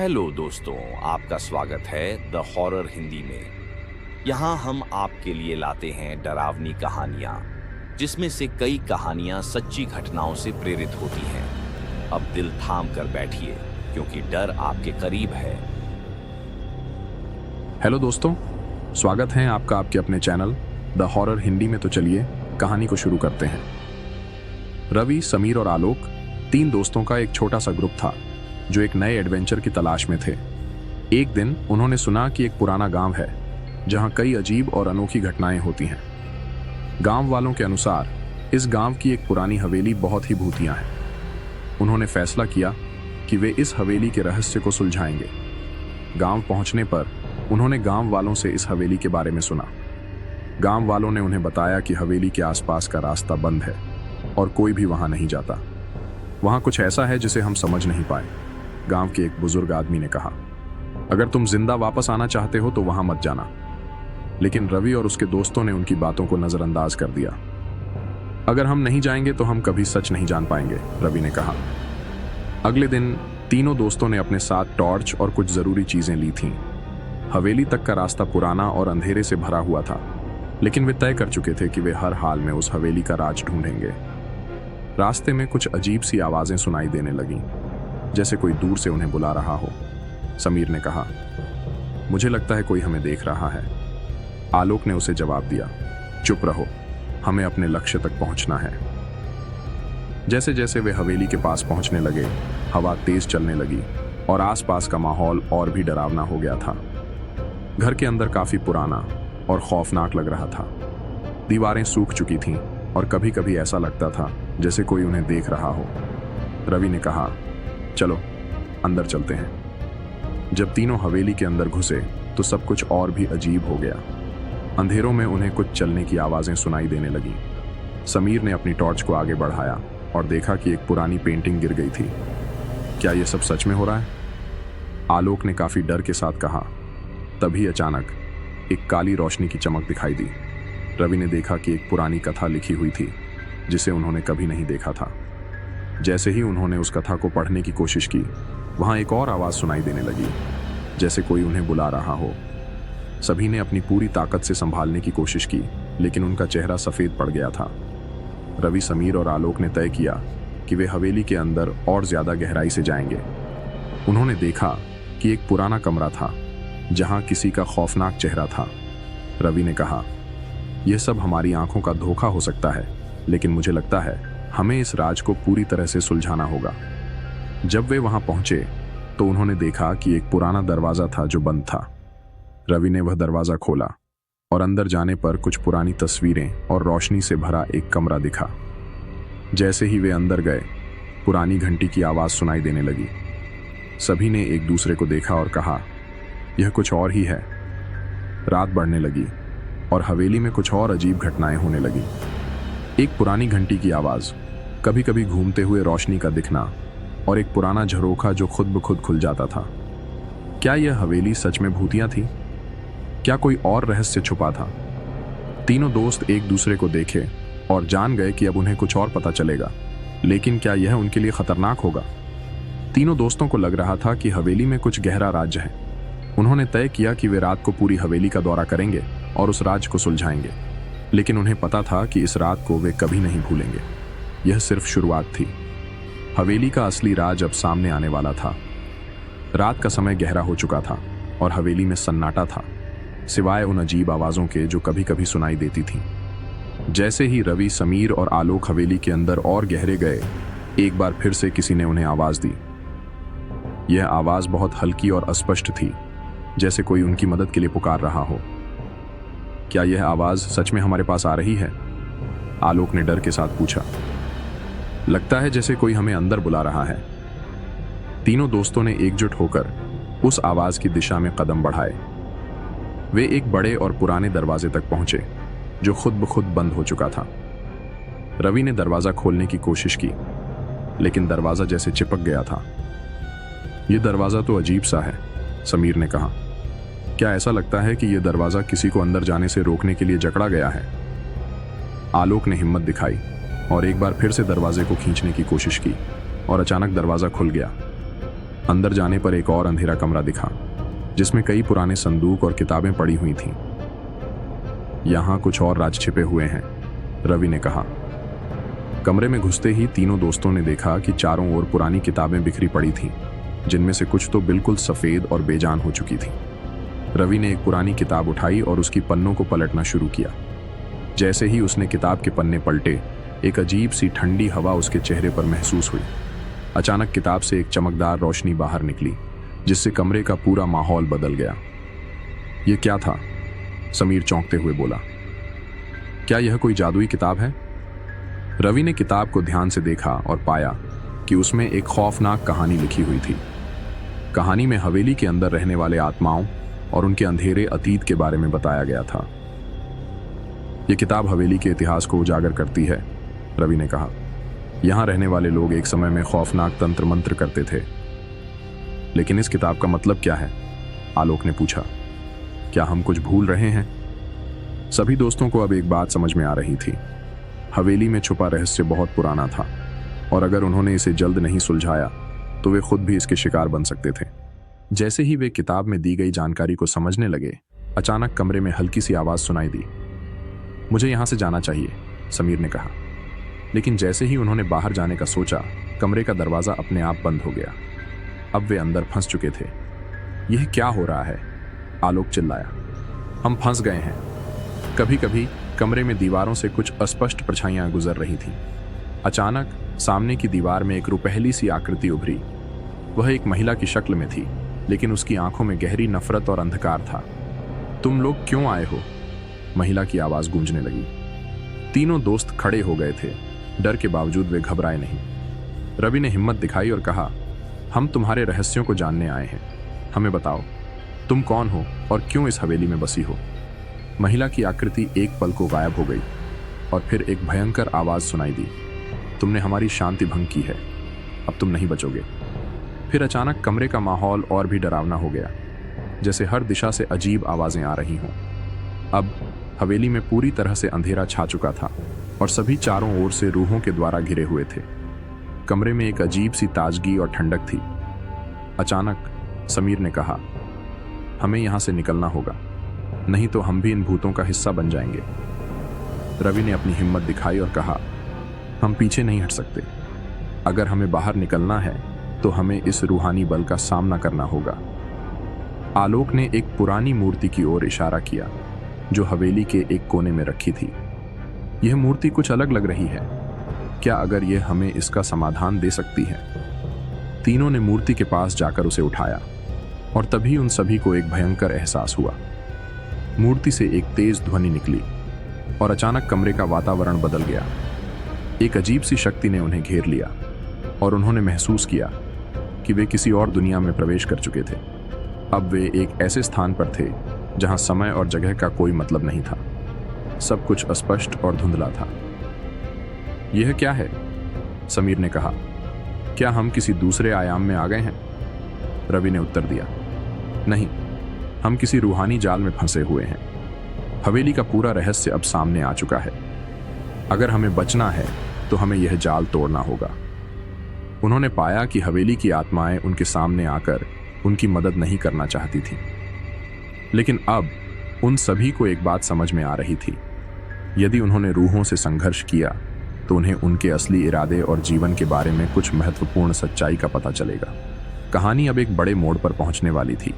Hello दोस्तों, आपका स्वागत है द हॉरर हिंदी में। यहाँ हम आपके लिए लाते हैं डरावनी कहानियाँ, जिसमें से कई कहानियाँ सच्ची घटनाओं से प्रेरित होती हैं। अब दिल थाम कर बैठिए, क्योंकि डर आपके करीब है। हेलो दोस्तों, स्वागत है आपका आपके अपने चैनल द हॉरर हिंदी में। तो चलिए कहानी को शुरू करते हैं। रवि, समीर और आलोक तीन दोस्तों का एक छोटा सा ग्रुप था जो एक नए एडवेंचर की तलाश में थे। एक दिन उन्होंने सुना कि एक पुराना गांव है जहां कई अजीब और अनोखी घटनाएं होती हैं। गांव वालों के अनुसार इस गांव की एक पुरानी हवेली बहुत ही भूतिया है। उन्होंने फैसला किया कि वे इस हवेली के रहस्य को सुलझाएंगे। गांव पहुंचने पर उन्होंने गांव वालों से इस हवेली के बारे में सुना। गांव वालों ने उन्हें बताया कि हवेली के आसपास का रास्ता बंद है और कोई भी वहां नहीं जाता। वहां कुछ ऐसा है जिसे हम समझ नहीं पाए। गांव के एक बुजुर्ग आदमी ने कहा, अगर तुम जिंदा वापस आना चाहते हो तो वहां मत जाना। लेकिन रवि और उसके दोस्तों ने उनकी बातों को नजरअंदाज कर दिया। अगर हम नहीं जाएंगे तो हम कभी सच नहीं जान पाएंगे, रवि ने कहा। अगले दिन तीनों दोस्तों ने अपने साथ टॉर्च और कुछ जरूरी चीजें ली थीं। हवेली तक का रास्ता पुराना और अंधेरे से भरा हुआ था, लेकिन वे तय कर चुके थे कि वे हर हाल में उस हवेली का राज ढूंढेंगे। रास्ते में कुछ अजीब सी आवाजें सुनाई देने लगीं, जैसे कोई दूर से उन्हें बुला रहा हो। समीर ने कहा, मुझे लगता है कोई हमें देख रहा है। आलोक ने उसे जवाब दिया, चुप रहो, हमें अपने लक्ष्य तक पहुंचना है। जैसे जैसे वे हवेली के पास पहुंचने लगे, हवा तेज चलने लगी और आसपास का माहौल और भी डरावना हो गया था। घर के अंदर काफी पुराना और खौफनाक लग रहा था। दीवारें सूख चुकी थीं और कभी कभी ऐसा लगता था जैसे कोई उन्हें देख रहा हो। रवि ने कहा, चलो अंदर चलते हैं। जब तीनों हवेली के अंदर घुसे तो सब कुछ और भी अजीब हो गया। अंधेरों में उन्हें कुछ चलने की आवाजें सुनाई देने लगी। समीर ने अपनी टॉर्च को आगे बढ़ाया और देखा कि एक पुरानी पेंटिंग गिर गई थी। क्या यह सब सच में हो रहा है? आलोक ने काफी डर के साथ कहा। तभी अचानक एक काली रोशनी की चमक दिखाई दी। रवि ने देखा कि एक पुरानी कथा लिखी हुई थी जिसे उन्होंने कभी नहीं देखा था। जैसे ही उन्होंने उस कथा को पढ़ने की कोशिश की, वहां एक और आवाज सुनाई देने लगी, जैसे कोई उन्हें बुला रहा हो। सभी ने अपनी पूरी ताकत से संभालने की कोशिश की, लेकिन उनका चेहरा सफेद पड़ गया था। रवि, समीर और आलोक ने तय किया कि वे हवेली के अंदर और ज्यादा गहराई से जाएंगे। उन्होंने देखा कि एक पुराना कमरा था जहां किसी का खौफनाक चेहरा था। रवि ने कहा, यह सब हमारी आंखों का धोखा हो सकता है, लेकिन मुझे लगता है हमें इस राज को पूरी तरह से सुलझाना होगा। जब वे वहां पहुंचे तो उन्होंने देखा कि एक पुराना दरवाजा था जो बंद था। रवि ने वह दरवाजा खोला और अंदर जाने पर कुछ पुरानी तस्वीरें और रोशनी से भरा एक कमरा दिखा। जैसे ही वे अंदर गए, पुरानी घंटी की आवाज सुनाई देने लगी। सभी ने एक दूसरे को देखा और कहा, यह कुछ और ही है। रात बढ़ने लगी और हवेली में कुछ और अजीब घटनाएं होने लगी। एक पुरानी घंटी की आवाज, कभी कभी घूमते हुए रोशनी का दिखना और एक पुराना झरोखा जो खुद ब खुद खुल जाता था। क्या यह हवेली सच में भूतिया थी? क्या कोई और रहस्य छुपा था? तीनों दोस्त एक दूसरे को देखे और जान गए कि अब उन्हें कुछ और पता चलेगा, लेकिन क्या यह उनके लिए खतरनाक होगा? तीनों दोस्तों को लग रहा था कि हवेली में कुछ गहरा राज है। उन्होंने तय किया कि वे रात को पूरी हवेली का दौरा करेंगे और उस राज को सुलझाएंगे, लेकिन उन्हें पता था कि इस रात को वे कभी नहीं भूलेंगे। यह सिर्फ शुरुआत थी। हवेली का असली राज अब सामने आने वाला था। रात का समय गहरा हो चुका था और हवेली में सन्नाटा था, सिवाय उन अजीब आवाजों के जो कभी कभी सुनाई देती थीं। जैसे ही रवि, समीर और आलोक हवेली के अंदर और गहरे गए, एक बार फिर से किसी ने उन्हें आवाज दी। यह आवाज बहुत हल्की और अस्पष्ट थी, जैसे कोई उनकी मदद के लिए पुकार रहा हो। क्या यह आवाज सच में हमारे पास आ रही है? आलोक ने डर के साथ पूछा। लगता है जैसे कोई हमें अंदर बुला रहा है। तीनों दोस्तों ने एकजुट होकर उस आवाज की दिशा में कदम बढ़ाए। वे एक बड़े और पुराने दरवाजे तक पहुंचे जो खुद ब खुद बंद हो चुका था। रवि ने दरवाजा खोलने की कोशिश की, लेकिन दरवाजा जैसे चिपक गया था। यह दरवाजा तो अजीब सा है, समीर ने कहा। क्या ऐसा लगता है कि यह दरवाजा किसी को अंदर जाने से रोकने के लिए जकड़ा गया है? आलोक ने हिम्मत दिखाई और एक बार फिर से दरवाजे को खींचने की कोशिश की और अचानक दरवाजा खुल गया। अंदर जाने पर एक और अंधेरा कमरा दिखा, जिसमें कई पुराने संदूक और किताबें पड़ी हुई थीं। यहां कुछ और राज छिपे हुए हैं, रवि ने कहा। कमरे में घुसते ही तीनों दोस्तों ने देखा कि चारों ओर पुरानी किताबें बिखरी पड़ी थीं, जिनमें से कुछ तो बिल्कुल सफेद और बेजान हो चुकी थीं। रवि ने एक पुरानी किताब उठाई और उसकी पन्नों को पलटना शुरू किया। जैसे ही उसने किताब के पन्ने पलटे, एक अजीब सी ठंडी हवा उसके चेहरे पर महसूस हुई। अचानक किताब से एक चमकदार रोशनी बाहर निकली, जिससे कमरे का पूरा माहौल बदल गया। यह क्या था? समीर चौंकते हुए बोला। क्या यह कोई जादुई किताब है? रवि ने किताब को ध्यान से देखा और पाया कि उसमें एक खौफनाक कहानी लिखी हुई थी। कहानी में हवेली के अंदर रहने वाले आत्माओं और उनके अंधेरे अतीत के बारे में बताया गया था। यह किताब हवेली के इतिहास को उजागर करती है, रवि ने कहा। यहां रहने वाले लोग एक समय में खौफनाक तंत्र मंत्र करते थे। लेकिन इस किताब का मतलब क्या है? आलोक ने पूछा। क्या हम कुछ भूल रहे हैं? सभी दोस्तों को अब एक बात समझ में आ रही थी। हवेली में छुपा रहस्य बहुत पुराना था, और अगर उन्होंने इसे जल्द नहीं सुलझाया तो वे खुद भी इसके शिकार बन सकते थे। जैसे ही वे किताब में दी गई जानकारी को समझने लगे, अचानक कमरे में हल्की सी आवाज सुनाई दी। मुझे यहां से जाना चाहिए, समीर ने कहा। लेकिन जैसे ही उन्होंने बाहर जाने का सोचा, कमरे का दरवाजा अपने आप बंद हो गया। अब वे अंदर फंस चुके थे। यह क्या हो रहा है? आलोक चिल्लाया। हम फंस गए हैं। कभी कभी कमरे में दीवारों से कुछ अस्पष्ट परछाइयां गुजर रही थीं। अचानक सामने की दीवार में एक रुपहली सी आकृति उभरी। वह एक महिला की शक्ल में थी, लेकिन उसकी आंखों में गहरी नफरत और अंधकार था। तुम लोग क्यों आए हो? महिला की आवाज गूंजने लगी। तीनों दोस्त खड़े हो गए थे। डर के बावजूद वे घबराए नहीं। रवि ने हिम्मत दिखाई और कहा, हम तुम्हारे रहस्यों को जानने आए हैं। हमें बताओ, तुम कौन हो और क्यों इस हवेली में बसी हो? महिला की आकृति एक पल को गायब हो गई और फिर एक भयंकर आवाज सुनाई दी। तुमने हमारी शांति भंग की है, अब तुम नहीं बचोगे। फिर अचानक कमरे का माहौल और भी डरावना हो गया, जैसे हर दिशा से अजीब आवाजें आ रही हों। अब हवेली में पूरी तरह से अंधेरा छा चुका था और सभी चारों ओर से रूहों के द्वारा घिरे हुए थे। कमरे में एक अजीब सी ताजगी और ठंडक थी। अचानक समीर ने कहा, हमें यहां से निकलना होगा, नहीं तो हम भी इन भूतों का हिस्सा बन जाएंगे। रवि ने अपनी हिम्मत दिखाई और कहा, हम पीछे नहीं हट सकते। अगर हमें बाहर निकलना है तो हमें इस रूहानी बल का सामना करना होगा। आलोक ने एक पुरानी मूर्ति की ओर इशारा किया, जो हवेली के एक कोने में रखी थी। यह मूर्ति कुछ अलग लग रही है। क्या अगर यह हमें इसका समाधान दे सकती है? तीनों ने मूर्ति के पास जाकर उसे उठाया और तभी उन सभी को एक भयंकर एहसास हुआ। मूर्ति से एक तेज ध्वनि निकली और अचानक कमरे का वातावरण बदल गया। एक अजीब सी शक्ति ने उन्हें घेर लिया और उन्होंने महसूस किया कि वे किसी और दुनिया में प्रवेश कर चुके थे। अब वे एक ऐसे स्थान पर थे जहां समय और जगह का कोई मतलब नहीं था। सब कुछ अस्पष्ट और धुंधला था। यह क्या है? समीर ने कहा। क्या हम किसी दूसरे आयाम में आ गए हैं? रवि ने उत्तर दिया, नहीं, हम किसी रूहानी जाल में फंसे हुए हैं। हवेली का पूरा रहस्य अब सामने आ चुका है। अगर हमें बचना है तो हमें यह जाल तोड़ना होगा। उन्होंने पाया कि हवेली की आत्माएं उनके सामने आकर उनकी मदद नहीं करना चाहती थीं। लेकिन अब उन सभी को एक बात समझ में आ रही थी। यदि उन्होंने रूहों से संघर्ष किया तो उन्हें उनके असली इरादे और जीवन के बारे में कुछ महत्वपूर्ण सच्चाई का पता चलेगा। कहानी अब एक बड़े मोड़ पर पहुंचने वाली थी।